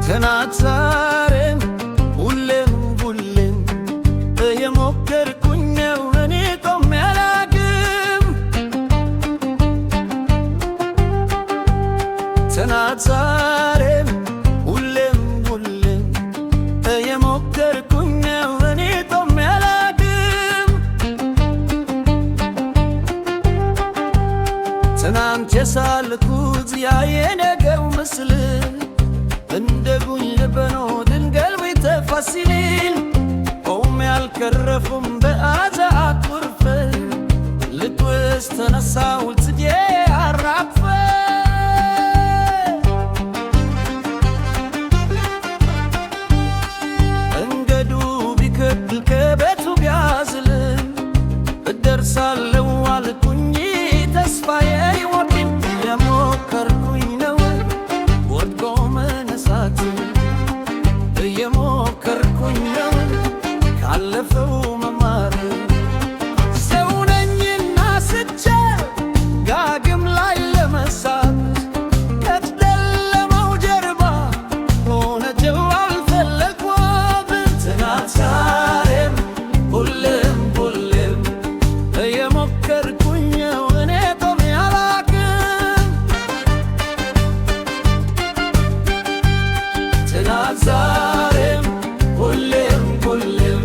ትናንት ዛሬም ሁሌም ሁሌም እየሞከርኩኝ ነው እኔ ቆሜ አላውቅም። ትናንት ዛሬም ሁሌም ሁሌም እየሞከርኩኝ ነው እኔ ቆሜ አላውቅም። ትናንት የሳልኩት ያ የነገው ምስል እንደ ጉኝ ልበኖ ድንገል ቤተፋ ሲል ቆሜ አልከረፉም በአዛ አኩርፈ ልትወስ ተነሳው ልትጄ አራግፈ እንገዱ ቢከብል ከቤቱ ቢያዝል እደርሳለሁ አልኩኝ ተስፋዬ ይወድም የሞከርኩኝ ነው ወድቆ መነሳት እየሞከርኩኝ ነው ካለፈው መማር ሰው ነኝና ስቼ ዳግም ላይ ለመሳት ከጨለማው ጀርባ ሆነው አልፈለግኳት ትናንት ዛሬም ሁሌም ሁሌም እየሞከርኩኝ ነው እኔ ቆሜ አላውቅም። ትናንት ዛሬም ሁሌም ሁሌም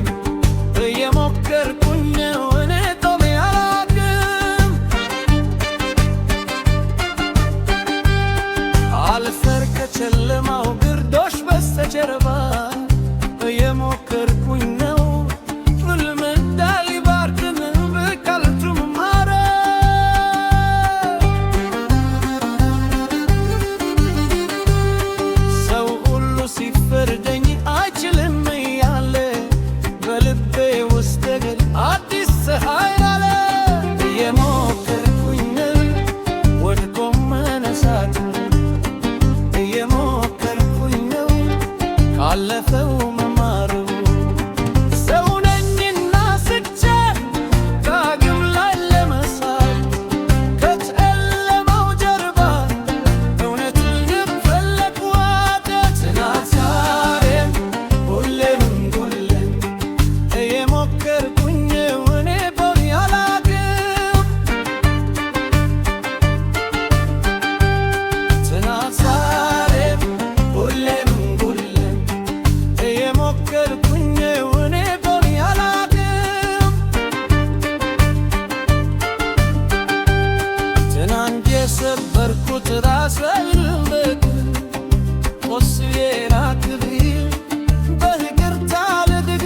እየሞከርኩኝ ነው እኔ ቆሜ አላውቅም። አልፈር ከጨለማው ግርዶሽ በስተጀርባ እየሞከርኩኝ ነው ሕልም እንዳልባክን በቃልቱ መማር ሰው ሁሉ ሲፈርደኝ አይችልም እያለ በልቤ ውስጥ ግን አዲስ ፀሐይ አለ እየሞከርኩኝ ነው ወድቆ መነሳት እየሞከርኩኝ ነው ካለፈው መማር ሰው ነኝና ስቼ ዳግም ላይ ለመሳት ከጨለማው ጀርባ እውነትን ፈለግኳት ትናንት ዛሬም ሁሌም ሁሌም እየሞከርኩኝ ነው እኔ ቆሜ አላውቅም። ትናንት ዛሬም ሁሌም ሁሌም እየሞከርኩኝ ነው እኔ ቆሜ አላውቅም። ትናንት የሰበርኩት ራስ ልልቅ ቆስዬን አክብር በይቅርታ ልድግ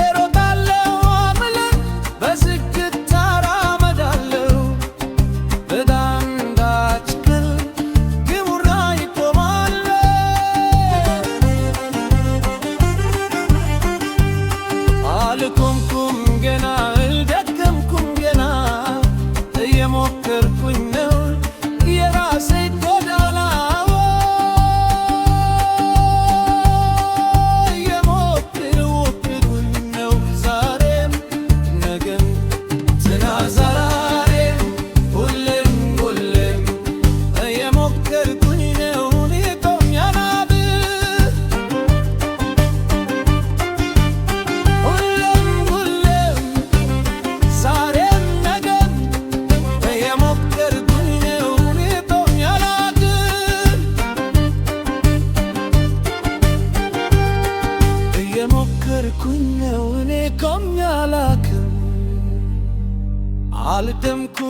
እሮጣለሁ አምልጥ በዝግታ እራመዳለሁ በዳንዳች ቅል ግቡራ ይቆማል አልቆምኩም ገና አልደከምኩም ገና እየሞከርኩኝ ነው የራሴ ጎዳና እየሞከርኩኝ ነው ዛሬም ነገም ትናንት ዛሬም ሁሌም ሁሌም እየሞከርኩኝ ነው እኔ ቆሜ አላውቅም። ሁሌም ሁሌም ዛሬም ነገም እየሞከርኩኝ ነው እኔ ቆሜ አላውቅም። እየሞከርኩኝ ነው እኔ ቆሜ አላውቅም። አልደምኩም